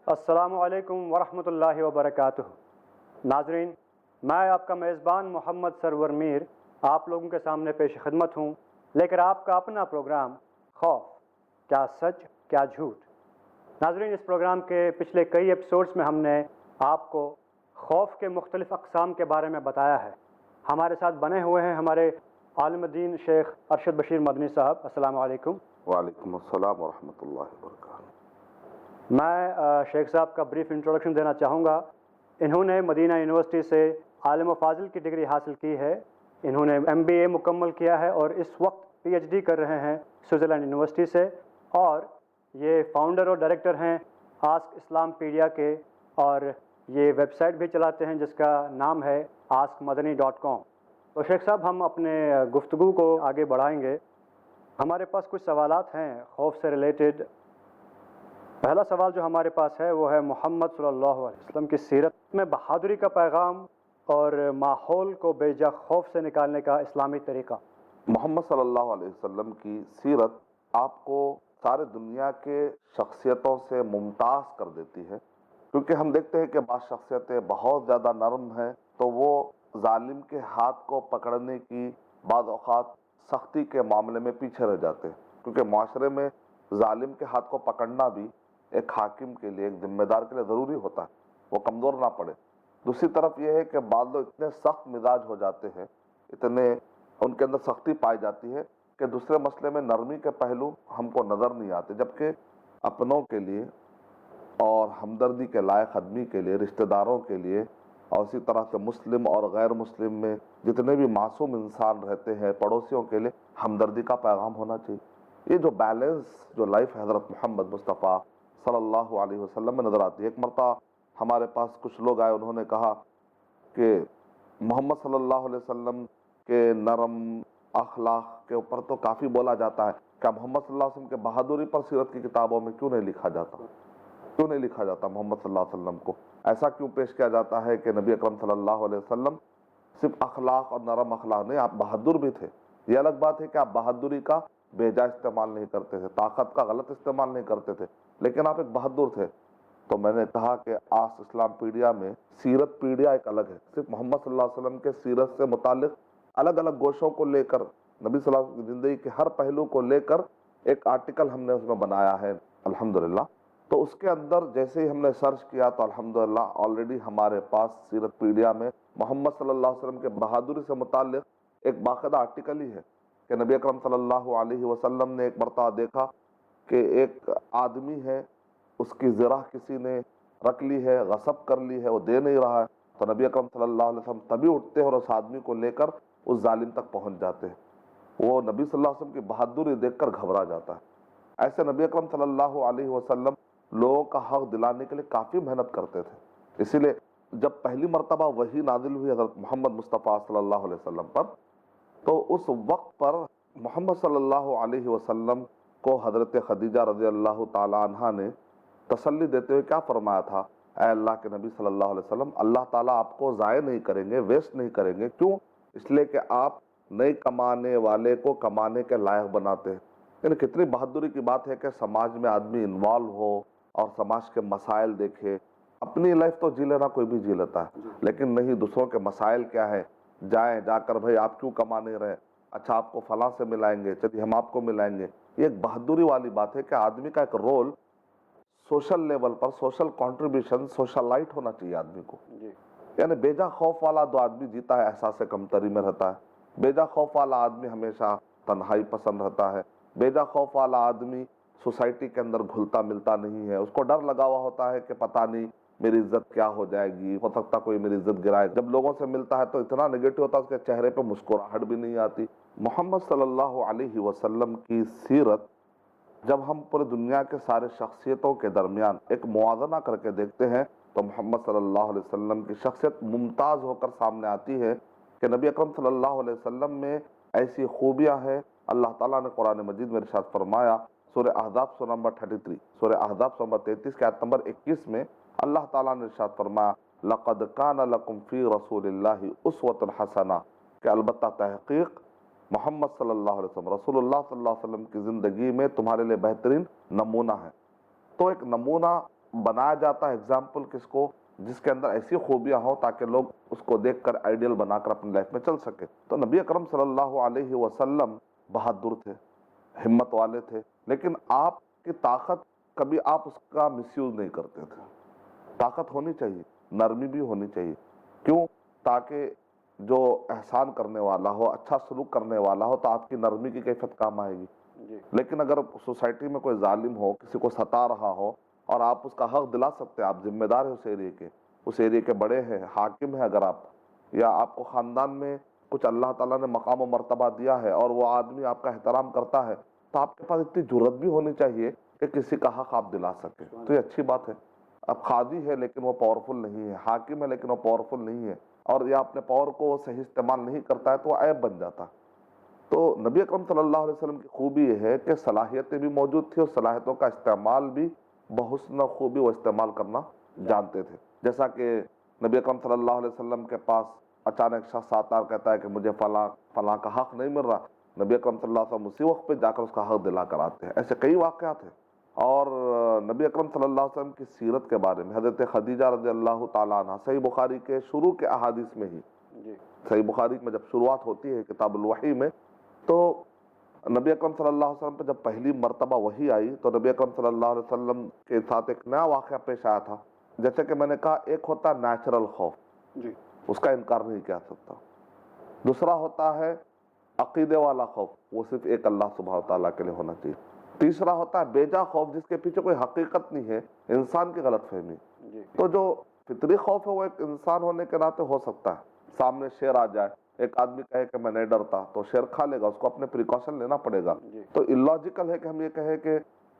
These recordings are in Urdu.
السلام علیکم ورحمۃ اللہ وبرکاتہ۔ ناظرین، میں آپ کا میزبان محمد سرور میر آپ لوگوں کے سامنے پیش خدمت ہوں، لے کر آپ کا اپنا پروگرام خوف، کیا سچ کیا جھوٹ۔ ناظرین، اس پروگرام کے پچھلے کئی ایپیسوڈز میں ہم نے آپ کو خوف کے مختلف اقسام کے بارے میں بتایا ہے۔ ہمارے ساتھ بنے ہوئے ہیں ہمارے عالم دین شیخ ارشد بشیر مدنی صاحب۔ السلام علیکم۔ وعلیکم السلام ورحمۃ اللہ وبرکاتہ۔ میں شیخ صاحب کا بریف انٹروڈکشن دینا چاہوں گا۔ انہوں نے مدینہ یونیورسٹی سے عالم و فاضل کی ڈگری حاصل کی ہے۔ انہوں نے MBA مکمل کیا ہے اور اس وقت PhD کر رہے ہیں سوئٹزرلینڈ یونیورسٹی سے، اور یہ فاؤنڈر اور ڈائریکٹر ہیں آسک اسلام پیڈیا کے، اور یہ ویب سائٹ بھی چلاتے ہیں جس کا نام ہے askmadani.com۔ تو شیخ صاحب، ہم اپنے گفتگو کو آگے بڑھائیں گے۔ ہمارے پاس کچھ سوالات ہیں خوف سے ریلیٹڈ۔ پہلا سوال جو ہمارے پاس ہے وہ ہے محمد صلی اللہ علیہ وسلم کی سیرت میں بہادری کا پیغام اور ماحول کو بے جا خوف سے نکالنے کا اسلامی طریقہ۔ محمد صلی اللہ علیہ وسلم کی سیرت آپ کو سارے دنیا کے شخصیتوں سے ممتاز کر دیتی ہے، کیونکہ ہم دیکھتے ہیں کہ بعض شخصیتیں بہت زیادہ نرم ہیں تو وہ ظالم کے ہاتھ کو پکڑنے کی بعض اوقات سختی کے معاملے میں پیچھے رہ جاتے ہیں، کیونکہ معاشرے میں ظالم کے ہاتھ کو پکڑنا بھی ایک حاکم کے لیے، ایک ذمہ دار کے لیے ضروری ہوتا ہے، وہ کمزور نہ پڑے۔ دوسری طرف یہ ہے کہ بعض لوگ اتنے سخت مزاج ہو جاتے ہیں، اتنے ان کے اندر سختی پائی جاتی ہے کہ دوسرے مسئلے میں نرمی کے پہلو ہم کو نظر نہیں آتے، جبکہ اپنوں کے لیے اور ہمدردی کے لائق آدمی کے لیے، رشتہ داروں کے لیے، اور اسی طرح سے مسلم اور غیر مسلم میں جتنے بھی معصوم انسان رہتے ہیں، پڑوسیوں کے لیے ہمدردی کا پیغام ہونا چاہیے۔ یہ جو بیلنس جو لائف حضرت محمد مصطفیٰ صلی اللہ علیہ وسلم میں نظر آتی ہے۔ ایک مرتبہ ہمارے پاس کچھ لوگ آئے، انہوں نے کہا کہ محمد صلی اللہ علیہ وسلم کے نرم اخلاق کے اوپر تو کافی بولا جاتا ہے، کیا محمد صلی اللہ علیہ وسلم کے بہادری پر سیرت کی کتابوں میں کیوں نہیں لکھا جاتا؟ کیوں نہیں لکھا جاتا محمد صلی اللہ علیہ وسلم کو؟ ایسا کیوں پیش کیا جاتا ہے کہ نبی اکرم صلی اللہ علیہ وسلم صرف اخلاق اور نرم اخلاق نہیں، آپ بہادر بھی تھے۔ یہ الگ بات ہے کہ آپ بہادری کا بے جا استعمال نہیں کرتے تھے، طاقت کا غلط استعمال نہیں کرتے تھے، لیکن آپ ایک بہادر تھے۔ تو میں نے کہا کہ آس اسلام پیڈیا میں سیرت پیڈیا ایک الگ ہے، صرف محمد صلی اللہ علیہ وسلم کے سیرت سے متعلق الگ الگ گوشوں کو لے کر، نبی صلی اللہ علیہ وسلم کی زندگی کے ہر پہلو کو لے کر ایک آرٹیکل ہم نے اس میں بنایا ہے الحمدللہ۔ تو اس کے اندر جیسے ہی ہم نے سرچ کیا تو الحمدللہ آلریڈی ہمارے پاس سیرت پیڈیا میں محمد صلی اللہ علیہ وسلم کے بہادری سے متعلق ایک باقاعدہ آرٹیکل ہی ہے کہ نبی اکرم صلی اللہ علیہ وسلم نے ایک مرتبہ دیکھا کہ ایک آدمی ہے، اس کی زرہ کسی نے رکھ لی ہے، غصب کر لی ہے، وہ دے نہیں رہا ہے، تو نبی اکرم صلی اللہ علیہ وسلم تبھی اٹھتے ہیں اور اس آدمی کو لے کر اس ظالم تک پہنچ جاتے ہیں۔ وہ نبی صلی اللہ علیہ وسلم کی بہادری دیکھ کر گھبرا جاتا ہے۔ ایسے نبی اکرم صلی اللہ علیہ وسلم لوگوں کا حق دلانے کے لیے کافی محنت کرتے تھے۔ اسی لیے جب پہلی مرتبہ وحی نازل ہوئی حضرت محمد مصطفیٰ صلی اللہ علیہ وسلم پر، تو اس وقت پر محمد صلی اللہ علیہ وسلم کو حضرت خدیجہ رضی اللہ تعالی عنہا نے تسلی دیتے ہوئے کیا فرمایا تھا؟ اے اللہ کے نبی صلی اللہ علیہ وسلم، اللہ تعالیٰ آپ کو ضائع نہیں کریں گے، ویسٹ نہیں کریں گے۔ کیوں؟ اس لیے کہ آپ نہیں کمانے والے کو کمانے کے لائق بناتے ہیں۔ یعنی کتنی بہادری کی بات ہے کہ سماج میں آدمی انوالو ہو اور سماج کے مسائل دیکھے۔ اپنی لائف تو جی لینا کوئی بھی جی لیتا ہے، لیکن نہیں، دوسروں کے مسائل کیا ہے، جائیں جا کر بھائی آپ کیوں کما نہیں رہے، اچھا آپ کو فلاں سے ملائیں گے، چلیے ہم آپ کو ملائیں گے۔ یہ ایک بہادری والی بات ہے کہ آدمی کا ایک رول سوشل لیول پر، سوشل کنٹریبیوشن، سوشلائٹ ہونا چاہیے آدمی کو۔ یعنی بیجا خوف والا دو آدمی جیتا ہے احساس کمتری میں رہتا ہے، بیجا خوف والا آدمی ہمیشہ تنہائی پسند رہتا ہے، بیجا خوف والا آدمی سوسائٹی کے اندر گھلتا ملتا نہیں ہے، اس کو ڈر لگا ہوا ہوتا ہے کہ پتہ نہیں میری عزت کیا ہو جائے گی، ہو سکتا کوئی میری عزت گرائے۔ جب لوگوں سے ملتا ہے تو اتنا نگیٹو ہوتا ہے، اس کے چہرے پہ مسکراہٹ بھی نہیں آتی۔ محمد صلی اللہ علیہ وسلم کی سیرت جب ہم پورے دنیا کے سارے شخصیتوں کے درمیان ایک موازنہ کر کے دیکھتے ہیں تو محمد صلی اللہ علیہ وسلم کی شخصیت ممتاز ہو کر سامنے آتی ہے کہ نبی اکرم صلی اللہ علیہ وسلم میں ایسی خوبیاں ہیں۔ اللہ تعالیٰ نے قرآن مجید میں ارشاد فرمایا، سورہ احزاب سورہ نمبر 33، سورہ احزاب سورہ نمبر 33 کے آیت نمبر 21 میں اللہ تعالیٰ نے ارشاد فرمایا، لَقَدْ كَانَ لَكُمْ فِي رَسُولِ اللَّهِ أُسْوَةٌ حَسَنَةٌ، کہ البتہ تحقیق محمد صلی اللہ علیہ وسلم، رسول اللہ صلی اللہ علیہ وسلم کی زندگی میں تمہارے لیے بہترین نمونہ ہے۔ تو ایک نمونہ بنایا جاتا ہے ایگزامپل کس کو، جس کے اندر ایسی خوبیاں ہوں تاکہ لوگ اس کو دیکھ کر آئیڈیل بنا کر اپنی لائف میں چل سکے. تو نبی اکرم صلی اللہ علیہ وسلم بہادر تھے، ہمت والے تھے، لیکن آپ کی طاقت کبھی آپ اس کا مس یوز نہیں کرتے تھے. طاقت ہونی چاہیے، نرمی بھی ہونی چاہیے. کیوں؟ تاکہ جو احسان کرنے والا ہو، اچھا سلوک کرنے والا ہو، تو آپ کی نرمی کی کیفیت کام آئے گی. لیکن اگر سوسائٹی میں کوئی ظالم ہو، کسی کو ستا رہا ہو، اور آپ اس کا حق دلا سکتے ہیں، آپ ذمہ دار ہیں اس ایریے کے بڑے ہیں، حاکم ہیں، اگر آپ یا آپ کو خاندان میں کچھ اللہ تعالیٰ نے مقام و مرتبہ دیا ہے اور وہ آدمی آپ کا احترام کرتا ہے، تو آپ کے پاس اتنی جرت بھی ہونی چاہیے کہ کسی کا حق آپ دلا سکیں. تو یہ اچھی بات ہے. اب قاضی ہے لیکن وہ پاورفل نہیں ہے، حاکم ہے لیکن وہ پاورفل نہیں ہے، اور یا اپنے پاور کو صحیح استعمال نہیں کرتا ہے تو وہ عیب بن جاتا. تو نبی اکرم صلی اللہ علیہ وسلم کی خوبی یہ ہے کہ صلاحیتیں بھی موجود تھی، اور صلاحیتوں کا استعمال بھی بحسن خوبی وہ استعمال کرنا جانتے تھے. جیسا کہ نبی اکرم صلی اللہ علیہ وسلم کے پاس اچانک شخص آتا اور کہتا ہے کہ مجھے فلاں کا حق نہیں مل رہا. نبی اکرم صلی اللہ علیہ وسلم اسی وقت پہ جا کر اس کا حق دلا کر آتے ہیں. ایسے کئی واقعات ہیں. اور نبی اکرم صلی اللہ علیہ وسلم کی سیرت کے بارے میں حضرت خدیجہ رضی اللہ تعالیٰ عنہ، صحیح بخاری کے شروع کے احادیث میں ہی، صحیح بخاری میں جب شروعات ہوتی ہے کتاب الوحی میں، تو نبی اکرم صلی اللہ علیہ وسلم پہ جب پہلی مرتبہ وحی آئی تو نبی اکرم صلی اللہ علیہ وسلم کے ساتھ ایک نیا واقعہ پیش آیا تھا. جیسے کہ میں نے کہا، ایک ہوتا ہے نیچرل خوف، اس کا انکار نہیں کیا سکتا. دوسرا ہوتا ہے عقیدے والا خوف، وہ صرف ایک اللہ سبحانہ تعالیٰ کے لیے ہونا چاہیے. تیسرا ہوتا ہے بیجا خوف، جس کے پیچھے کوئی حقیقت نہیں ہے، انسان کی غلط فہمی. تو جو فطری خوف ہے وہ ایک انسان ہونے کے ناطے ہو سکتا ہے. سامنے شیر آ جائے، ایک آدمی کہے کہ میں نہیں ڈرتا، تو شیر کھا لے گا، اس کو اپنے پریکاشن لینا پڑے گا. تو اللاجیکل ہے کہ ہم یہ کہیں کہ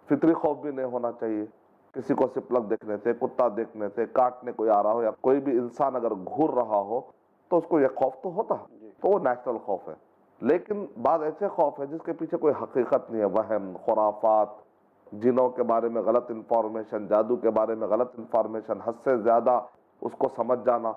فطری خوف بھی نہیں ہونا چاہیے. کسی کو سپلک دیکھنے سے، کتا دیکھنے سے، کاٹنے کوئی آ رہا ہو، یا کوئی بھی انسان اگر گھور رہا ہو تو اس کو یہ خوف تو ہوتا ہے، تو وہ نیچرل خوف ہے. لیکن بعض ایسے خوف ہے جس کے پیچھے کوئی حقیقت نہیں ہے، وہم، خرافات، جنوں کے بارے میں غلط انفارمیشن، جادو کے بارے میں غلط انفارمیشن، حد سے زیادہ اس کو سمجھ جانا.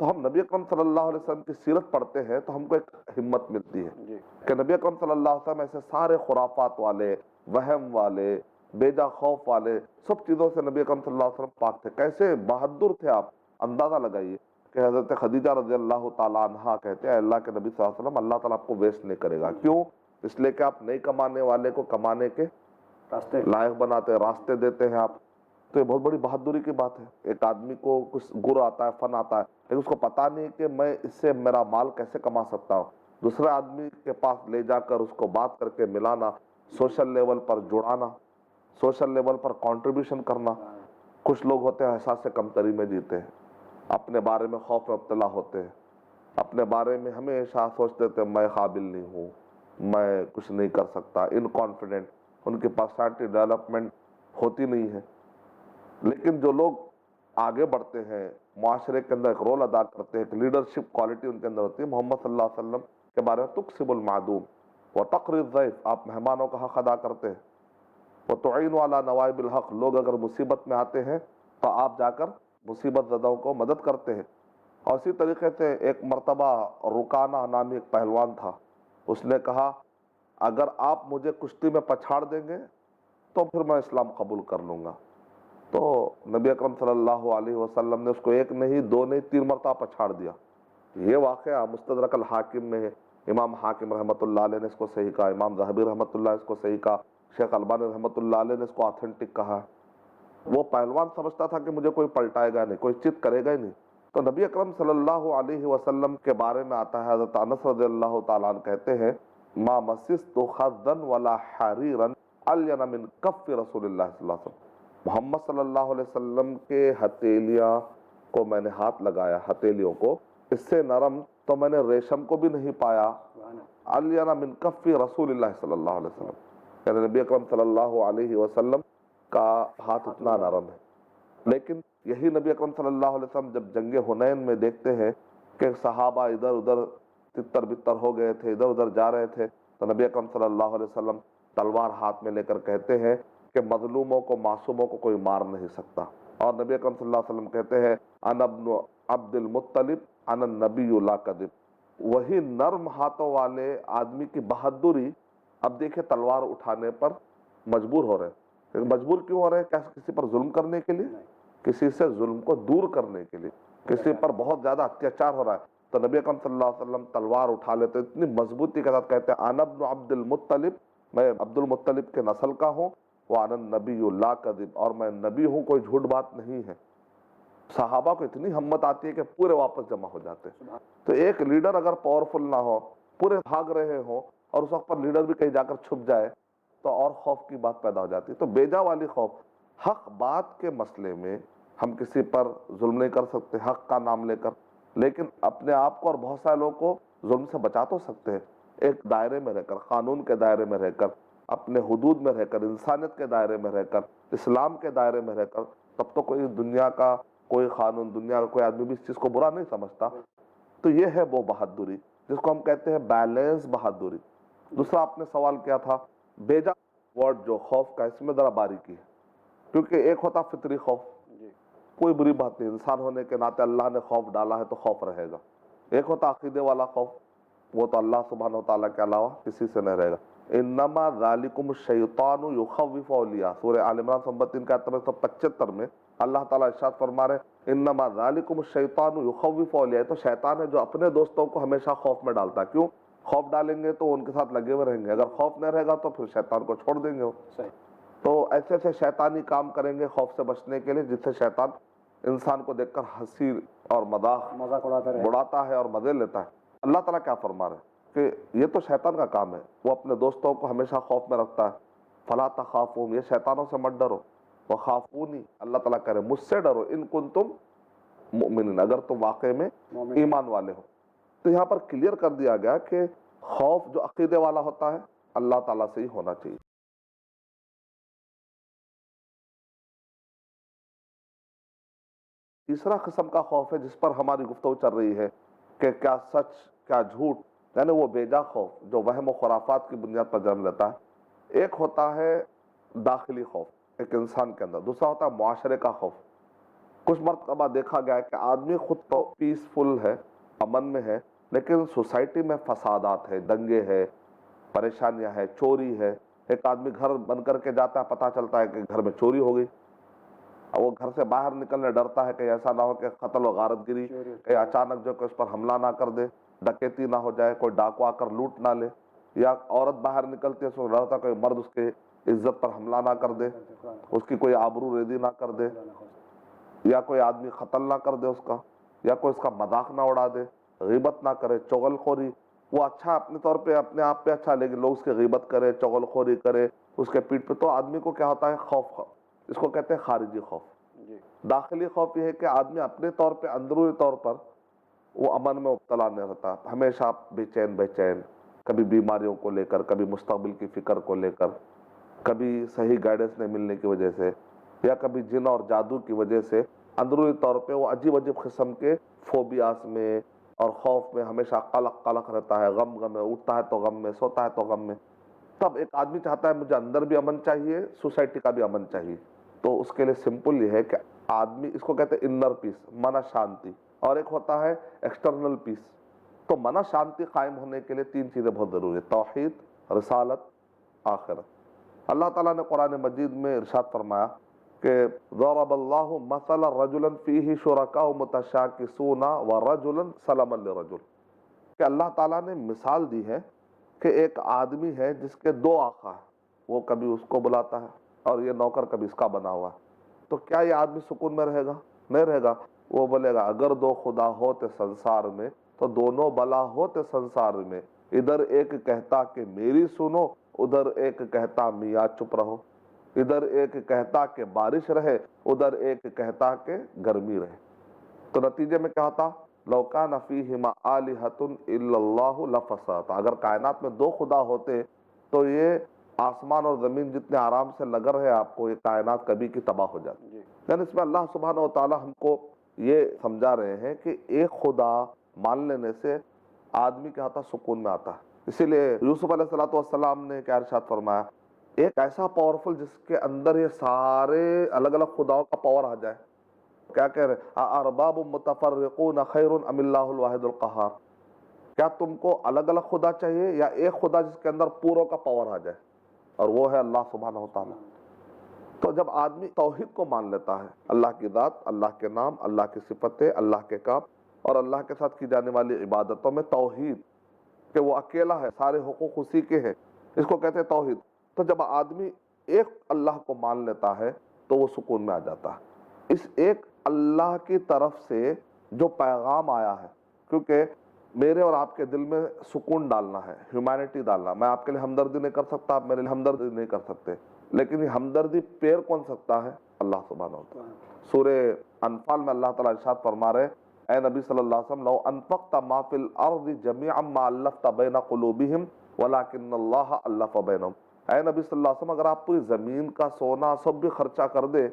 تو ہم نبی اکرم صلی اللہ علیہ وسلم کی سیرت پڑھتے ہیں تو ہم کو ایک ہمت ملتی ہے کہ نبی اکرم صلی اللہ علیہ وسلم ایسے سارے خرافات والے، وہم والے، بیجا خوف والے سب چیزوں سے نبی اکرم صلی اللہ علیہ وسلم پاک تھے. کیسے بہادر تھے آپ، اندازہ لگائیے کہ حضرت خدیجہ رضی اللہ تعالیٰ عنہ کہتے ہیں اللہ کے نبی صلی اللہ علیہ وسلم، اللہ تعالیٰ آپ کو ویسٹ نہیں کرے گا. کیوں؟ اس لیے کہ آپ نہیں کمانے والے کو کمانے کے راستے لائق بناتے ہیں، راستے دیتے ہیں آپ. تو یہ بہت بڑی بہادری کی بات ہے. ایک آدمی کو کچھ گر آتا ہے، فن آتا ہے، لیکن اس کو پتا نہیں کہ میں اس سے میرا مال کیسے کما سکتا ہوں. دوسرے آدمی کے پاس لے جا کر اس کو بات کر کے ملانا، سوشل لیول پر جڑانا، سوشل لیول پر کنٹریبیوشن کرنا. کچھ لوگ ہوتے ہیں احساس سے کمتری میں جیتے ہیں، اپنے بارے میں خوف میں مبتلا ہوتے ہیں، اپنے بارے میں ہمیشہ سوچتے تھے میں قابل نہیں ہوں، میں کچھ نہیں کر سکتا، انکانفیڈنٹ، ان کی پرسنالٹی ڈیولپمنٹ ہوتی نہیں ہے. لیکن جو لوگ آگے بڑھتے ہیں، معاشرے کے اندر ایک رول ادا کرتے ہیں، ایک لیڈرشپ کوالٹی ان کے اندر ہوتی ہے. محمد صلی اللہ علیہ وسلم کے بارے میں تقسم المعدوم وتقری الضیف، آپ مہمانوں کا حق ادا کرتے ہیں. وتعین علی نوائب الحق، لوگ اگر مصیبت میں آتے ہیں تو آپ جا کر مصیبت زدوں کو مدد کرتے ہیں. اور اسی طریقے سے ایک مرتبہ رکانہ نامی ایک پہلوان تھا، اس نے کہا اگر آپ مجھے کشتی میں پچھاڑ دیں گے تو پھر میں اسلام قبول کر لوں گا. تو نبی اکرم صلی اللہ علیہ وسلم نے اس کو ایک نہیں، دو نہیں، 3 مرتبہ پچھاڑ دیا. یہ واقعہ مستدرک الحاکم میں ہے. امام حاکم رحمۃ اللہ علیہ نے اس کو صحیح کہا، امام ذہبی رحمۃ اللہ اس کو صحیح کہا، شیخ البانی رحمۃ اللہ علیہ نے اس کو آتھینٹک کہا. وہ پہلوان سمجھتا تھا کہ مجھے کوئی پلٹائے گا نہیں، کوئی چت کرے گا ہی نہیں. تو نبی اکرم صلی اللہ علیہ وسلم کے بارے میں آتا ہے، حضرت انس رضی اللہ تعالیٰ عنہ کہتے ہیں ما مسست خدا ولا حریرا الین من کف رسول اللہ صلی اللہ علیہ وسلم. محمد صلی اللہ علیہ وسلم کے ہتھیلیاں کو میں نے ہاتھ لگایا، ہتھیلیوں کو، اس سے نرم تو میں نے ریشم کو بھی نہیں پایا. الین من کف رسول اللہ صلی اللہ علیہ وسلم، یعنی نبی اکرم صلی اللہ علیہ وسلم کا ہاتھ اتنا نرم ہے. لیکن یہی نبی اکرم صلی اللہ علیہ وسلم جب جنگ حنین میں دیکھتے ہیں کہ صحابہ ادھر ادھر تتر بتر ہو گئے تھے، ادھر ادھر جا رہے تھے، تو نبی اکرم صلی اللہ علیہ وسلم تلوار ہاتھ میں لے کر کہتے ہیں کہ مظلوموں کو، معصوموں کو کوئی مار نہیں سکتا. اور نبی اکرم صلی اللہ علیہ وسلم کہتے ہیں انا ابن عبد المطلب انا النبی لا کذب. وہی نرم ہاتھوں والے آدمی کی بہادری اب دیکھیں تلوار اٹھانے پر مجبور ہو رہے ہیں. مجبور کیوں ہو رہے ہیں؟ کیا کسی پر ظلم کرنے کے لیے؟ کسی سے ظلم کو دور کرنے کے لیے، کسی پر بہت زیادہ اتیاچار ہو رہا ہے تو نبی اکرم صلی اللہ علیہ وسلم تلوار اٹھا لیتے، اتنی مضبوطی کے ساتھ کہتے ہیں انا ابن عبد المطلب، میں عبد المطلب کے نسل کا ہوں، وانا النبی لا کذب، اور میں نبی ہوں، کوئی جھوٹ بات نہیں ہے۔ صحابہ کو اتنی ہمت آتی ہے کہ پورے واپس جمع ہو جاتے ہیں۔ تو ایک لیڈر اگر پاورفل نہ ہو، پورے بھاگ رہے ہوں اور اس وقت پر لیڈر بھی کہیں جا کر چھپ جائے تو اور خوف کی بات پیدا ہو جاتی ہے۔ تو بیجا والی خوف، حق بات کے مسئلے میں ہم کسی پر ظلم نہیں کر سکتے حق کا نام لے کر، لیکن اپنے آپ کو اور بہت سارے لوگوں کو ظلم سے بچا تو سکتے ہیں، ایک دائرے میں رہ کر، قانون کے دائرے میں رہ کر، اپنے حدود میں رہ کر، انسانیت کے دائرے میں رہ کر، اسلام کے دائرے میں رہ کر، تب تو کوئی دنیا کا کوئی قانون، دنیا کا کوئی آدمی بھی اس چیز کو برا نہیں سمجھتا۔ تو یہ ہے وہ بہادری جس کو ہم کہتے ہیں بیلنس بہادری۔ دوسرا آپ نے سوال کیا تھا بیجا ورڈ جو خوف کا، اس میں ذرا باریکی ہے، کیونکہ ایک ہوتا فطری خوف، کوئی بری بات نہیں، انسان ہونے کے ناطے اللہ نے خوف ڈالا ہے تو خوف رہے گا۔ ایک ہوتا عقیدے والا خوف، وہ تو اللہ سبحانہ وتعالیٰ کے علاوہ کسی سے نہیں رہے گا۔ انما ذالکم الشیطان یخوف اولیاء، سورہ آل عمران 3 کا 175 میں اللہ تعالیٰ ارشاد فرما رہے ہیں انما ذالکم الشیطان یخوف اولیاء، تو شیطان ہے جو اپنے دوستوں کو ہمیشہ خوف میں ڈالتا ہے۔ کیوں؟ خوف ڈالیں گے تو ان کے ساتھ لگے ہوئے رہیں گے، اگر خوف نہیں رہے گا تو پھر شیطان کو چھوڑ دیں گے وہ۔ تو ایسے ایسے شیطانی کام کریں گے خوف سے بچنے کے لیے، جس سے شیطان انسان کو دیکھ کر ہنسی اور مذاق اڑاتا ہے اور مزے لیتا ہے۔ اللہ تعالیٰ کیا فرما رہے ہیں کہ یہ تو شیطان کا کام ہے، وہ اپنے دوستوں کو ہمیشہ خوف میں رکھتا ہے۔ فلا تخافوہم، یہ شیطانوں سے مت ڈرو، وخافونی، اللہ تعالیٰ کہہ رہے ہیں مجھ سے ڈرو، ان کنتم مؤمنین، اگر تم واقع میں ایمان والے ہو۔ تو یہاں پر کلیئر کر دیا گیا کہ خوف جو عقیدے والا ہوتا ہے اللہ تعالیٰ سے ہی ہونا چاہیے۔ تیسرا قسم کا خوف ہے جس پر ہماری گفتگو چل رہی ہے کہ کیا سچ کیا جھوٹ، یعنی وہ بیجا خوف جو وہم و خرافات کی بنیاد پر جنم لیتا ہے۔ ایک ہوتا ہے داخلی خوف ایک انسان کے اندر، دوسرا ہوتا ہے معاشرے کا خوف۔ کچھ مرتبہ دیکھا گیا ہے کہ آدمی خود تو پیسفل ہے، امن میں ہے، لیکن سوسائٹی میں فسادات ہے، دنگے ہے، پریشانیاں ہے، چوری ہے۔ ایک آدمی گھر بند کر کے جاتا ہے، پتہ چلتا ہے کہ گھر میں چوری ہو گئی، وہ گھر سے باہر نکلنے ڈرتا ہے کہ ایسا نہ ہو کہ قتل و غارت گری، کہ اچانک جو کہ اس پر حملہ نہ کر دے، ڈکیتی نہ ہو جائے، کوئی ڈاکو آ کر لوٹ نہ لے، یا عورت باہر نکلتی ہے تو ڈرتا ہے کہ مرد اس کے عزت پر حملہ نہ کر دے، اس کی کوئی آبرو ریزی نہ کر دے، یا کوئی آدمی قتل نہ کر دے اس کا، یا کوئی اس کا مذاق نہ اڑا دے، غیبت نہ کرے، چغل خوری۔ وہ اچھا اپنے طور پہ اپنے آپ پہ اچھا، لیکن لوگ اس کی غیبت کرے، چغل خوری کرے اس کے پیٹھ پہ، تو آدمی کو کیا ہوتا ہے خوف، اس کو کہتے ہیں خارجی خوف۔ داخلی خوف یہ ہے کہ آدمی اپنے طور پہ اندرونی طور پر وہ امن میں مبتلا نہیں رہتا، ہمیشہ بے چین، کبھی بیماریوں کو لے کر، کبھی مستقبل کی فکر کو لے کر، کبھی صحیح گائیڈنس نہیں ملنے کی وجہ سے، یا کبھی جن اور جادو کی وجہ سے اندرونی طور پہ وہ عجیب قسم کے فوبیاز میں اور خوف میں ہمیشہ قلق رہتا ہے، غم میں اٹھتا ہے تو غم میں، سوتا ہے تو غم میں۔ تب ایک آدمی چاہتا ہے مجھے اندر بھی امن چاہیے، سوسائٹی کا بھی امن چاہیے، تو اس کے لیے سمپل یہ ہے کہ آدمی، اس کو کہتے ہیں انر پیس، من شانتی، اور ایک ہوتا ہے ایکسٹرنل پیس۔ تو من شانتی قائم ہونے کے لیے 3 چیزیں بہت ضروری ہے: توحید، رسالت، آخرت۔ اللہ تعالیٰ نے قرآن مجید میں ارشاد فرمایا کہ ضرب اللہ مثلا رجلا فیہ شرکاء متشاکسون ورجلا سلما لرجل، کہ اللہ تعالیٰ نے مثال دی ہے کہ ایک آدمی ہے جس کے 2 آقا ہیں، وہ کبھی اس کو بلاتا ہے اور یہ نوکر کبھی اس کا بنا ہوا ہے، تو کیا یہ آدمی سکون میں رہے گا؟ نہیں رہے گا۔ وہ بولے گا اگر 2 خدا ہوتے سنسار میں تو دونوں بلا ہوتے سنسار میں، ادھر ایک کہتا کہ میری سنو، ادھر ایک کہتا میاں چپ رہو، ادھر ایک کہتا کہ بارش رہے، ادھر ایک کہتا کہ گرمی رہے۔ تو نتیجے میں کیا ہوتا؟ لو کان فیہما آلہۃ الا اللہ لفسدتا، اگر کائنات میں 2 خدا ہوتے تو یہ آسمان اور زمین جتنے آرام سے لگ رہے آپ کو، یہ کائنات کبھی کی تباہ ہو جاتی۔ یعنی اس میں اللہ سبحانہ و تعالی ہم کو یہ سمجھا رہے ہیں کہ ایک خدا مان لینے سے آدمی کیا ہوتا؟ سکون میں آتا ہے۔ اسی لیے یوسف علیہ السلام نے کیا ارشاد فرمایا؟ ایک ایسا پاورفل جس کے اندر یہ سارے الگ الگ خداؤں کا پاور آ جائے۔ کیا کہہ رہے؟ ارباب متفرقون خیر ام اللہ الواحد القہار، کیا تم کو الگ الگ خدا چاہیے یا ایک خدا جس کے اندر پوروں کا پاور آ جائے؟ اور وہ ہے اللہ سبحانہ و تعالیٰ۔ تو جب آدمی توحید کو مان لیتا ہے، اللہ کی ذات، اللہ کے نام، اللہ کی صفتیں، اللہ کے کام اور اللہ کے ساتھ کی جانے والی عبادتوں میں توحید، کہ وہ اکیلا ہے، سارے حقوق اسی کے ہیں، اس کو کہتے ہیں توحید. تو جب آدمی ایک اللہ کو مان لیتا ہے تو وہ سکون میں آ جاتا ہے. اس ایک اللہ کی طرف سے جو پیغام آیا ہے، کیونکہ میرے اور آپ کے دل میں سکون ڈالنا ہے، ہیومینٹی ڈالنا. میں آپ کے لیے ہمدردی نہیں کر سکتا، آپ میرے لیے ہمدردی نہیں کر سکتے، لیکن یہ ہمدردی پیر کون سکتا ہے؟ اللہ سبحانہ و تعالیٰ. سورہ انفال میں اللہ تعالیٰ ارشاد فرما رہے، اے نبی صلی اللہ علیہ وسلم، لو انفقت ما فی الارض جميعا ما الفت بین قلوبہم ولکن اللہ الف بینہم. اے نبی صلی اللہ علیہ وسلم، اگر آپ پوری زمین کا سونا سب بھی خرچہ کر دے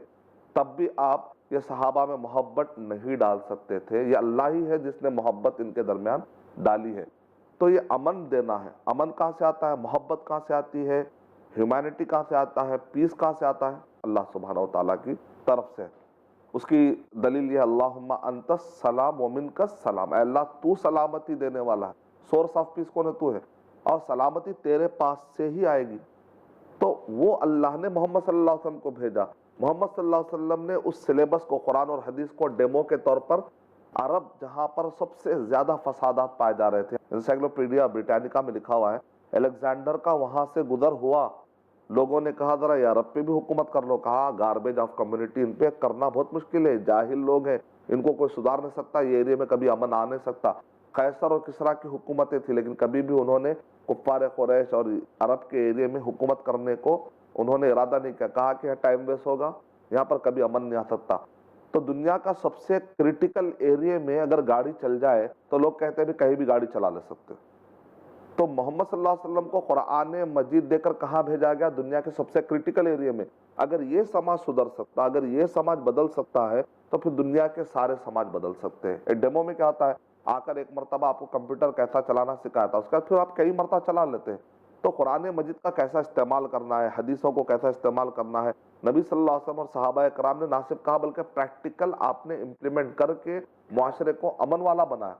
تب بھی آپ یہ صحابہ میں محبت نہیں ڈال سکتے تھے. یہ اللہ ہی ہے جس نے محبت ان کے درمیان ڈالی ہے. تو یہ امن دینا ہے. امن کہاں سے آتا ہے؟ محبت کہاں سے آتی ہے؟ ہیومینٹی کہاں سے آتا ہے؟ پیس کہاں سے آتا ہے؟ اللہ سبحانہ و تعالیٰ کی طرف سے. اس کی دلیل یہ، اللہم انت السلام ومنک السلام، اے اللہ تو سلامتی دینے والا ہے، سورس آف پیس کون ہے؟ تو ہے، اور سلامتی تیرے پاس سے ہی آئے گی. تو وہ اللہ نے محمد صلی اللہ علیہ وسلم کو بھیجا. محمد صلی اللہ علیہ وسلم نے اس سلیبس کو، قرآن اور حدیث کو ڈیمو کے طور پر، عرب جہاں پر سب سے زیادہ فسادات پائے جا رہے تھے، انسائکلوپیڈیا بریٹانیکا میں لکھا ہوا ہے، الیگزینڈر کا وہاں سے گزر ہوا، لوگوں نے کہا ذرا یورپ پہ بھی حکومت کر لو. کہا گاربیج آف کمیونٹی، ان پہ کرنا بہت مشکل ہے، جاہل لوگ ہیں، ان کو کوئی سدھار نہیں سکتا، یہ ایریا میں کبھی امن آ نہیں سکتا. قیصر اور کسریٰ کی حکومتیں تھیں، لیکن کبھی بھی انہوں نے کفار قریش اور عرب کے ایریا میں حکومت کرنے کو انہوں نے ارادہ نہیں کیا. کہا کہ ٹائم ویسٹ ہوگا، یہاں پر کبھی امن نہیں آ سکتا. تو دنیا کا سب سے کرٹیکل ایریا میں اگر گاڑی چل جائے تو لوگ کہتے ہیں بھی کہیں بھی گاڑی چلا لے سکتے. تو محمد صلی اللہ علیہ وسلم کو قرآن مجید دے کر کہاں بھیجا گیا؟ دنیا کے سب سے کرٹیکل ایریا میں. اگر یہ سماج سدھر سکتا، اگر یہ سماج بدل سکتا ہے تو پھر دنیا کے سارے سماج بدل سکتے ہیں. ایک ڈیمو میں کیا ہوتا ہے، آ کر ایک مرتبہ آپ کو کمپیوٹر کیسا چلانا سکھایا تھا، اس کا پھر آپ کئی مرتبہ چلا لیتے ہیں. تو قرآن مجید کا کیسا استعمال کرنا ہے، حدیثوں کو کیسا استعمال کرنا ہے، نبی صلی اللہ علیہ وسلم اور صحابہ کرام نے نہ صرف کہا بلکہ پریکٹیکل آپ نے امپلیمنٹ کر کے معاشرے کو امن والا بنایا.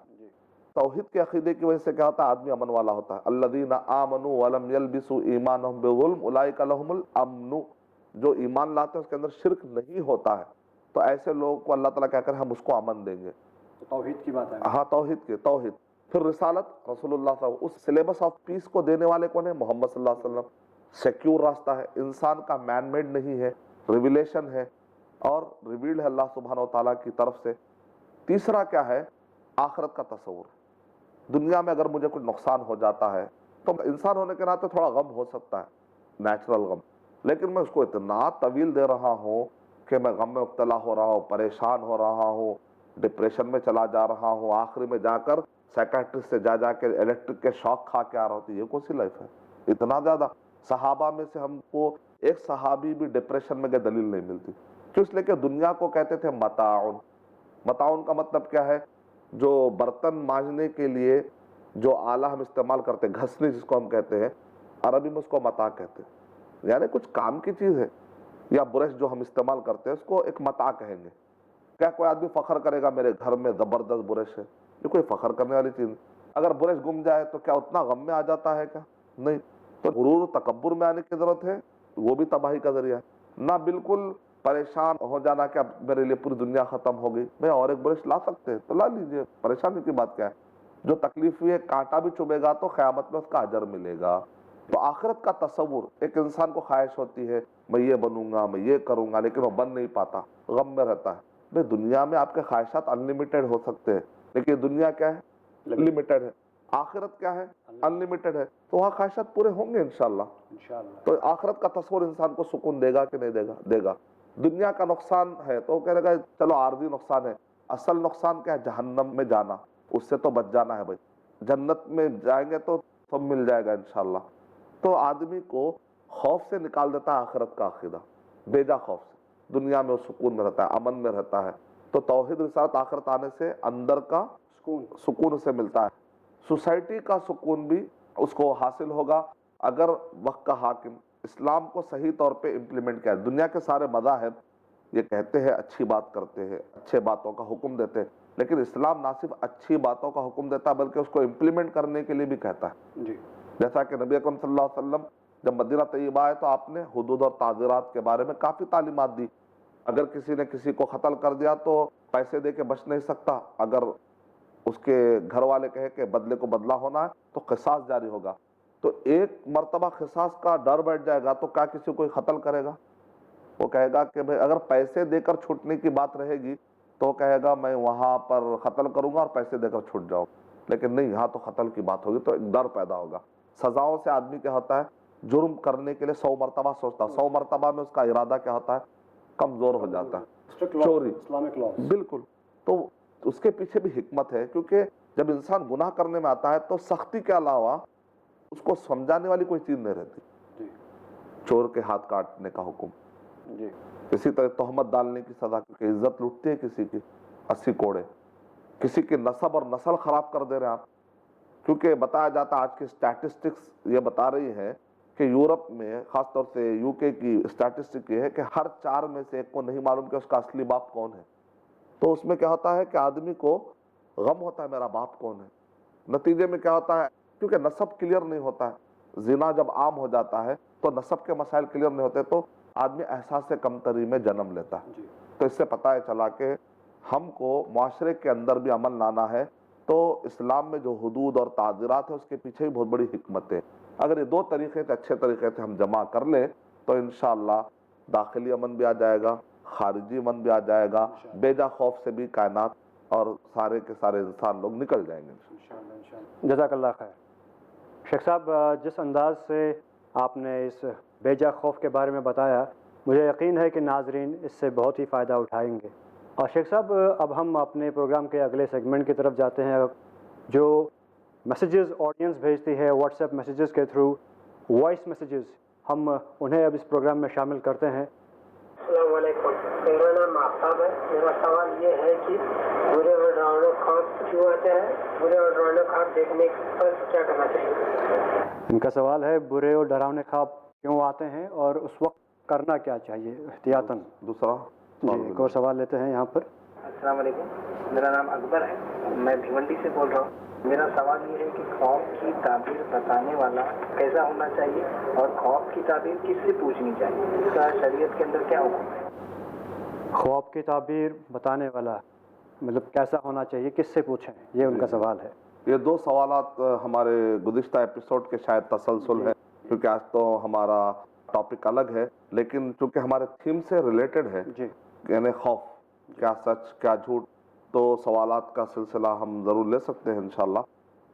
توحید کے عقیدے کی وجہ سے کیا ہوتا ہے؟ آدمی امن والا ہوتا ہے. الذین آمنوا ولم یلبسوا ایمانہم بظلم اولئک لہم الامن. جو ایمان لاتے ہیں اس کے اندر شرک نہیں ہوتا ہے، تو ایسے لوگوں کو اللہ تعالیٰ کہہ کر ہم اس کو امن دیں گے. توحید کی بات ہے. ہاں، توحید. پھر رسالت، رسول اللہ صلی اللہ علیہ وسلم، اس سلیبس آف پیس کو دینے والے کون ہیں؟ محمد صلی اللہ علیہ وسلم. سیکیور راستہ ہے، انسان کا مین میڈ نہیں ہے، ریویلیشن ہے اور ریویلڈ ہے اللہ سبحانہ و تعالیٰ کی طرف سے. تیسرا کیا ہے؟ آخرت کا تصور. دنیا میں اگر مجھے کچھ نقصان ہو جاتا ہے تو انسان ہونے کے ناطے تھوڑا غم ہو سکتا ہے، نیچرل غم، لیکن میں اس کو اتنا طویل دے رہا ہوں کہ میں غم میں مبتلا ہو رہا ہوں، پریشان ہو رہا ہوں، ڈپریشن میں چلا جا رہا ہوں، آخری میں جا کر سائیکیٹرسٹ سے جا کے الیکٹرک کے شاک کھا کے آ رہا ہوں. یہ کون سی لائف ہے؟ اتنا زیادہ. صحابہ میں سے ہم کو ایک صحابی بھی ڈپریشن میں گئے دلیل نہیں ملتی. کیوں؟ اس لیے کہ دنیا کو کہتے تھے متاعن. متاعن کا مطلب کیا ہے؟ جو برتن مانجنے کے لیے جو آلہ ہم استعمال کرتے ہیں، گھسنی جس کو ہم کہتے ہیں، عربی میں اس کو متاع کہتے ہیں، یعنی کچھ کام کی چیز ہے. یا برش جو ہم استعمال کرتے ہیں اس کو ایک متاع کہیں گے. کیا کوئی آدمی فخر کرے گا میرے گھر میں زبردست برش ہے؟ یہ کوئی فخر کرنے والی چیز. اگر برش گم جائے تو کیا اتنا غم میں آ جاتا ہے؟ کیا نہیں. تو غرور و تکبر میں آنے کی ضرورت ہے، وہ بھی تباہی کا ذریعہ ہے. نہ بالکل پریشان ہو جانا کہ اب میرے لیے پوری دنیا ختم ہو گئی. بھائی اور ایک برش لا سکتے ہیں تو لا لیجئے، پریشانی کی بات کیا ہے؟ جو تکلیف ہوئی ہے، کانٹا بھی چبھے گا تو قیامت میں اس کا اجر ملے گا. تو آخرت کا تصور، ایک انسان کو خواہش ہوتی ہے میں یہ بنوں گا، میں یہ کروں گا، لیکن وہ بن نہیں پاتا، غم میں رہتا ہے. بھائی دنیا میں آپ کے خواہشات انلیمیٹڈ ہو سکتے ہیں، لیکن دنیا کیا ہے؟ لمیٹڈ ہے. آخرت کیا ہے؟ انلیمیٹڈ ہے. تو وہاں خواہشات پورے ہوں گے انشاءاللہ. تو آخرت کا تصور انسان کو سکون دے گا کہ نہیں دے گا؟ دے گا. دنیا کا نقصان ہے تو وہ کہہ رہے گا چلو عارضی نقصان ہے. اصل نقصان کیا ہے؟ جہنم میں جانا. اس سے تو بچ جانا ہے بھائی. جنت میں جائیں گے تو سب مل جائے گا انشاءاللہ. تو آدمی کو خوف سے نکال دیتا ہے آخرت کا عقیدہ، بیجا خوف سے. دنیا میں وہ سکون میں رہتا ہے، امن میں رہتا ہے. تو توحید رسالت آخرت آنے سے اندر کا سکون سے ملتا ہے. سوسائٹی کا سکون بھی اس کو حاصل ہوگا اگر وقت کا حاکم اسلام کو صحیح طور پہ امپلیمنٹ کیا. دنیا کے سارے مذاہب یہ کہتے ہیں اچھی بات کرتے ہیں، اچھے باتوں کا حکم دیتے ہیں، لیکن اسلام نہ صرف اچھی باتوں کا حکم دیتا ہے بلکہ اس کو امپلیمنٹ کرنے کے لیے بھی کہتا ہے. جیسا کہ نبی اکرم صلی اللہ علیہ وسلم جب مدینہ طیبہ آئے تو آپ نے حدود اور تعزیرات کے بارے میں کافی تعلیمات دی. اگر کسی نے کسی کو قتل کر دیا تو پیسے دے کے بچ نہیں سکتا. اگر اس کے گھر والے کہے کہ بدلے کو بدلہ ہونا ہے تو قصاص جاری ہوگا. تو ایک مرتبہ قصاص کا ڈر بیٹھ جائے گا تو کیا کسی کوئی قتل کرے گا؟ وہ کہے گا کہ بھئی اگر پیسے دے کر چھوٹنے کی بات رہے گی تو کہے گا میں وہاں پر قتل کروں گا اور پیسے دے کر چھوٹ جاؤں. لیکن نہیں، یہاں تو قتل کی بات ہوگی تو ایک ڈر پیدا ہوگا. سزاؤں سے آدمی کیا ہوتا ہے، جرم کرنے کے لیے 100 مرتبہ سوچتا ہے. 100 مرتبہ میں اس کا ارادہ کیا ہوتا ہے، کمزور ہو جاتا ہے. چوری، بالکل. تو اس کے پیچھے بھی حکمت ہے، کیونکہ جب انسان گناہ کرنے میں آتا ہے تو سختی کے علاوہ اس کو سمجھانے والی کوئی چیز نہیں رہتی. چور کے ہاتھ کاٹنے کا حکم، اسی طرح تہمت ڈالنے کی سزا، کیونکہ عزت لوٹتی ہے کسی کی 80 کوڑے. کسی کی نسب اور نسل خراب کر دے رہے ہیں آپ، کیونکہ بتایا جاتا ہے آج کی اسٹیٹسٹکس یہ بتا رہی ہے کہ یورپ میں، خاص طور سے یو کے کی اسٹیٹسٹک یہ ہے کہ ہر 4 میں سے 1 کو نہیں معلوم کہ اس کا اصلی باپ کون ہے. تو اس میں کیا ہوتا ہے کہ آدمی کو غم ہوتا ہے میرا باپ کون ہے. نتیجے میں کیا ہوتا ہے، کیونکہ نسب کلیئر نہیں ہوتا ہے، زنا جب عام ہو جاتا ہے تو نسب کے مسائل کلیئر نہیں ہوتے تو آدمی احساس کمتری میں جنم لیتا ہے. تو اس سے پتہ چلا کہ ہم کو معاشرے کے اندر بھی عمل لانا ہے. تو اسلام میں جو حدود اور تعزیرات ہیں اس کے پیچھے بھی بہت بڑی حکمت ہے. اگر یہ 2 طریقے سے اچھے طریقے سے ہم جمع کر لیں تو انشاءاللہ داخلی امن بھی آ جائے گا، خارجی امن بھی آ جائے گا، بے جا خوف سے بھی کائنات اور سارے کے سارے انسان لوگ نکل جائیں گے. جزاک اللہ خیر. شیخ صاحب، جس انداز سے آپ نے اس بے جا خوف کے بارے میں بتایا، مجھے یقین ہے کہ ناظرین اس سے بہت ہی فائدہ اٹھائیں گے. اور شیخ صاحب، اب ہم اپنے پروگرام کے اگلے سیگمنٹ کی طرف جاتے ہیں، جو میسیجز آڈینس بھیجتی ہے واٹس ایپ میسیجز کے تھرو، وائس میسیجز، ہم انہیں اب اس پروگرام میں شامل کرتے ہیں. السلام علیکم، میرا نام آفتاب ہے. میرا سوال یہ ہے کہ برے اور ڈراؤنے خواب کیوں آتے ہیں؟ برے اور ڈراؤنے خواب دیکھنے پر کیا کرنا چاہیے؟ ان کا سوال ہے برے اور ڈراؤنے خواب کیوں آتے ہیں اور اس وقت کرنا کیا چاہیے احتیاطاً. دوسرا جی، ایک اور سوال لیتے ہیں یہاں پر. السلام علیکم، میرا نام اکبر ہے، میں بھیونڈی سے بول رہا ہوں. میرا سوال یہ ہے کہ خواب کی تعبیر بتانے والا کیسا ہونا چاہیے اور خواب کی تعبیر کس سے پوچھنی چاہیے؟ اس کا شریعت کے اندر کیا حکم ہے؟ خواب کی تعبیر بتانے والا مطلب کیسا ہونا چاہیے، کس سے پوچھیں، یہ ان کا سوال ہے. یہ 2 سوالات ہمارے گزشتہ ایپیسوڈ کے شاید تسلسل ہے، کیونکہ آج تو ہمارا ٹاپک الگ ہے، لیکن چونکہ ہمارے تھیم سے ریلیٹڈ ہے، یعنی خوف، کیا سچ کیا جھوٹ، تو سوالات کا سلسلہ ہم ضرور لے سکتے ہیں انشاءاللہ.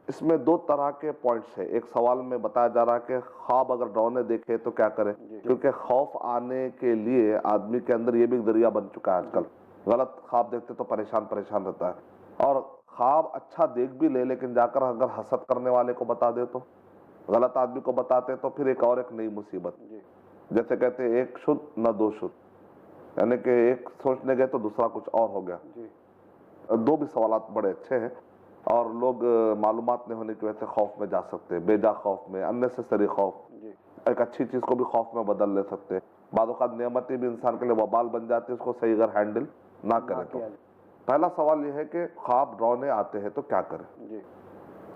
اس میں 2 طرح کے پوائنٹس ہیں. ایک سوال میں بتایا جا رہا ہے کہ خواب اگر ڈراؤنے دیکھے تو کیا کریں، کیونکہ خوف آنے کے لیے آدمی کے اندر یہ بھی ایک ذریعہ بن چکا ہے آج کل. غلط خواب دیکھتے تو پریشان رہتا ہے. اور خواب اچھا دیکھ بھی لے لیکن جا کر اگر حسد کرنے والے کو بتا دے تو، غلط آدمی کو بتاتے تو پھر ایک نئی مصیبت. جیسے کہتے ہیں 1 شد نہ 2 شد، یعنی کہ ایک سوچنے گئے تو دوسرا کچھ اور ہو گیا. 2 بھی سوالات بڑے اچھے ہیں اور لوگ معلومات نہیں ہونے کی وجہ سے خوف میں جا سکتے ہیں، بے جا خوف میں، اننیسیسری خوف. ایک اچھی چیز کو بھی خوف میں بدل لے سکتے. بعض اوقات نعمتیں بھی انسان کے لیے وبال بن جاتی ہے، اس کو صحیح اگر ہینڈل نہ کرے تو. پہلا سوال یہ ہے کہ خواب ڈراؤنے آتے ہیں تو کیا کریں.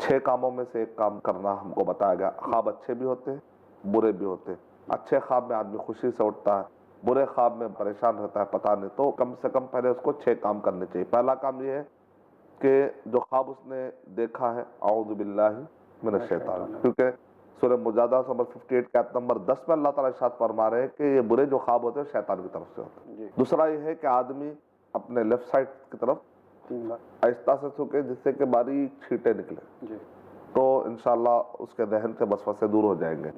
6 کاموں میں سے 1 کام کرنا ہم کو بتایا گیا. خواب اچھے بھی ہوتے ہیں، برے بھی ہوتے ہیں. اچھے خواب میں آدمی خوشی سے اٹھتا ہے، برے خواب میں پریشان رہتا ہے پتہ نہیں. تو کم سے کم پہلے اس کو 6 کام کرنے چاہیے. پہلا کام یہ ہے کہ جو خواب اس نے دیکھا ہے، اعوذ باللہ من الشیطان، کیونکہ سورہ مجادلہ نمبر 58 کے آیت نمبر 10 میں اللہ تعالیٰ ارشاد فرما رہے ہیں کہ یہ برے جو خواب ہوتے ہیں شیطان کی طرف سے ہوتے ہیں. دوسرا یہ ہے کہ آدمی اپنے لیفٹ سائڈ کی طرف آہستہ سے سوکے جس سے کہ باریک چھینٹیں نکلے، تو انشاءاللہ اس کے ذہن سے وسوسے دور ہو جائیں گے.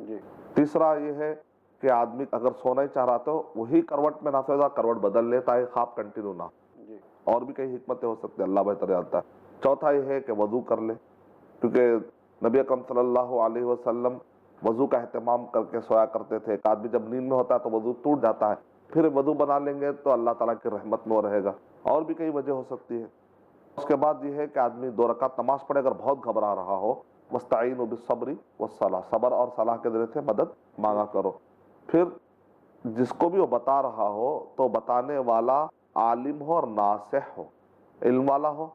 تیسرا یہ ہے کہ آدمی اگر سونا ہی چاہ رہا تو وہی کروٹ میں نہ سوئے گا، کروٹ بدل لے تاکہ خواب کنٹینیو نہ. اور بھی کئی حکمتیں ہو سکتی ہیں، اللہ بہتر جانتا ہے. چوتھا یہ ہے کہ وضو کر لے، کیونکہ نبی اکرم صلی اللہ علیہ وسلم وضو کا اہتمام کر کے سویا کرتے تھے. ایک آدمی جب نیند میں ہوتا ہے تو وضو ٹوٹ جاتا ہے، پھر وضو بنا لیں گے تو اللہ تعالیٰ کی رحمت میں وہ رہے گا. اور بھی کئی وجہ ہو سکتی ہے. اس کے بعد یہ ہے کہ آدمی 2 رکعت نماز پڑھے اگر بہت گھبرا رہا ہو. وَاسْتَعِينُوا بِالصَّبْرِ وَالصَّلَاةِ، صبر اور صلاح کے ذریعے سے مدد مانگا کرو. پھر جس کو بھی وہ بتا رہا ہو تو بتانے والا عالم ہو اور ناصح ہو، علم والا ہو،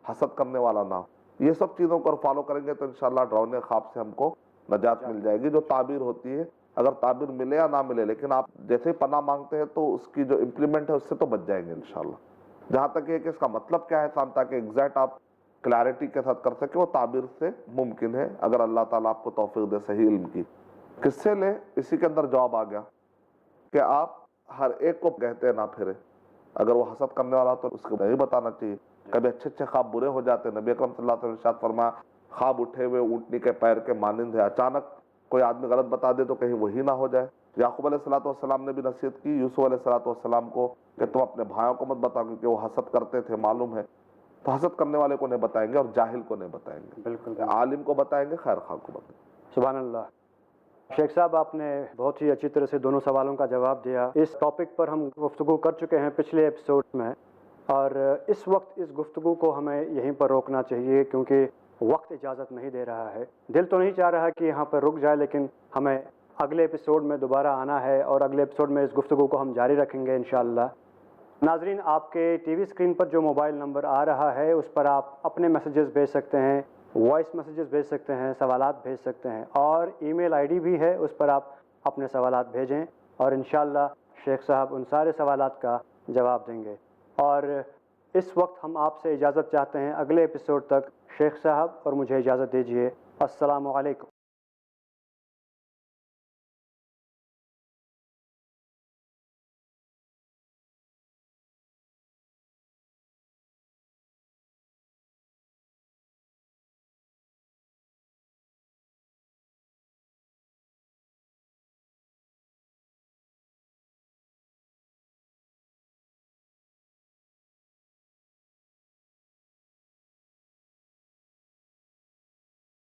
حسد کرنے والا نہ ہو. یہ سب چیزوں کو فالو کریں گے تو انشاءاللہ ڈراؤنے خواب سے ہم کو نجات مل جائے گی. جو تعبیر ہوتی ہے اگر تعبیر ملے یا نہ ملے، لیکن آپ جیسے ہی پناہ مانگتے ہیں تو اس کی جو امپلیمنٹ ہے اس سے تو بچ جائیں گے انشاءاللہ۔ جہاں تک یہ کہ اس کا مطلب کیا ہے صاحب، تاکہ ایگزیکٹ آپ کلیئرٹی کے ساتھ کر سکیں، وہ تعبیر سے ممکن ہے اگر اللہ تعالیٰ آپ کو توفیق دے صحیح علم کی۔ کس سے لیں؟ اسی کے اندر جواب آ گیا کہ آپ ہر ایک کو کہتے نہ پھرے۔ اگر وہ حسد کرنے والا تو اس کو نہیں بتانا چاہیے۔ کبھی اچھے اچھے خواب برے ہو جاتے ہیں۔ نبی اکرم صلی اللہ علیہ وسلم نے ارشاد فرمایا، خواب اٹھے ہوئے اونٹنی کے پیر کے مانند ہے، اچانک کوئی آدمی غلط بتا دے تو کہیں وہی نہ ہو جائے۔ یعقوب علیہ السلام نے بھی نصیحت کی یوسف علیہ السلام کو کہ تم اپنے بھائیوں کو مت بتاؤ، کیونکہ وہ حسد کرتے تھے، معلوم ہے۔ تو حسد کرنے والے کو نہیں بتائیں گے اور جاہل کو نہیں بتائیں گے، بالکل عالم کو بتائیں گے، خیر خواہ کو بتائیں گے۔ سبحان اللہ۔ شیخ صاحب، آپ نے بہت ہی اچھی طرح سے دونوں سوالوں کا جواب دیا۔ اس ٹاپک پر ہم گفتگو کر چکے ہیں پچھلے ایپیسوڈ میں، اور اس وقت اس گفتگو کو ہمیں یہیں پر روکنا چاہیے کیونکہ وقت اجازت نہیں دے رہا ہے۔ دل تو نہیں چاہ رہا کہ یہاں پر رک جائے، لیکن ہمیں اگلے ایپیسوڈ میں دوبارہ آنا ہے اور اگلے ایپیسوڈ میں اس گفتگو کو ہم جاری رکھیں گے انشاءاللہ۔ ناظرین، آپ کے ٹی وی اسکرین پر جو موبائل نمبر آ رہا ہے اس پر آپ اپنے میسیجز بھیج سکتے ہیں، وائس میسیجز بھیج سکتے ہیں، سوالات بھیج سکتے ہیں، اور ای میل آئی ڈی بھی ہے، اس پر آپ اپنے سوالات بھیجیں اور انشاءاللہ شیخ صاحب ان سارے سوالات کا جواب دیں گے۔ اور اس وقت ہم آپ سے اجازت چاہتے ہیں، اگلے ایپیسوڈ تک شیخ صاحب اور مجھے اجازت دیجیے۔ السلام علیکم۔